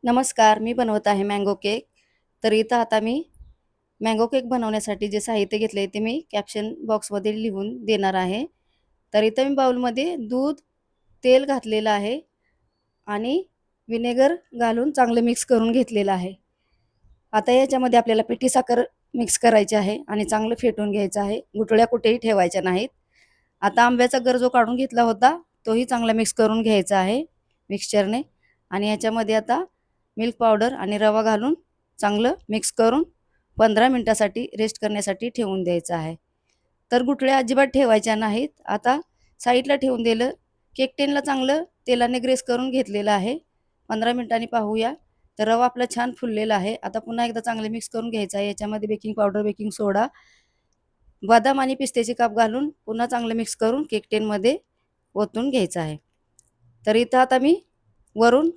नमस्कार, मी बनवत आहे मँगो केक. तर इथं आता मी मँगो केक बनवण्यासाठी जे साहित्य घेतले ते मी कॅप्शन बॉक्समध्ये लिहून देणार आहे. तर इथं मी बाउलमध्ये दूध, तेल घातलेलं आहे आणि विनेगर घालून चांगलं मिक्स करून घेतलेलं आहे. आता याच्यामध्ये आपल्याला पिठी साखर मिक्स करायची आहे आणि चांगलं फेटून घ्यायचं आहे. गुठळ्या कुठेही ठेवायच्या नाहीत. आता आंब्याचा गर जो काढून घेतला होता, तोही चांगला मिक्स करून घ्यायचा आहे मिक्सचरने आणि याच्यामध्ये आता मिल्क पावडर आणि रवा घालून चांगलं मिक्स करून 15 मिनिटासाठी रेस्ट करण्यासाठी ठेवून द्यायचं आहे. तर गुठळ्या अजिबात ठेवायच्या नाहीत. आता साईडला ठेवून दिलं. केक टेनला चांगलं तेलाने ग्रेस करून घेतलेलं आहे. 15 मिनिटांनी पाहूया. तर रवा आपला छान फुललेला आहे. आता पुन्हा एकदा चांगले मिक्स करून घ्यायचं आहे. याच्यामध्ये बेकिंग पावडर, बेकिंग सोडा, बदाम आणि पिस्त्याचे काप घालून पुन्हा चांगलं मिक्स करून केक टेनमध्ये ओतून घ्यायचं आहे. तर इथं आता मी वरून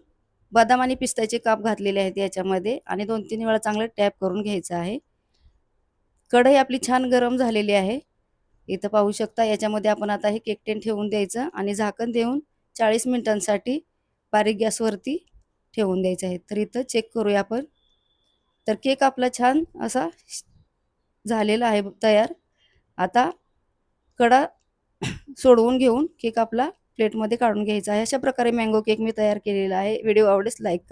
बदाम आणि पिस्त्याचे काप घातलेले आहेत याच्यामध्ये आणि 2-3 वेळा चांगलं टॅप करून घ्यायचं आहे. कढई आपली छान गरम झालेली आहे. इथं पाहू शकता. याच्यामध्ये आपण आता हे केक टेन ठेवून द्यायचं आणि झाकण देऊन 40 मिनिटांसाठी बारीक गॅसवरती ठेवून द्यायचं आहे. तर इथं चेक करूया आपण. तर केक आपला छान असा झालेला आहे तयार. आता कडा सोडवून घेऊन केक आपला प्लेटमध्ये काढून घ्यायचा आहे. अशा प्रकारे मँगो केक मी तयार केलेला आहे. व्हिडिओ आवडल्यास लाईक करा.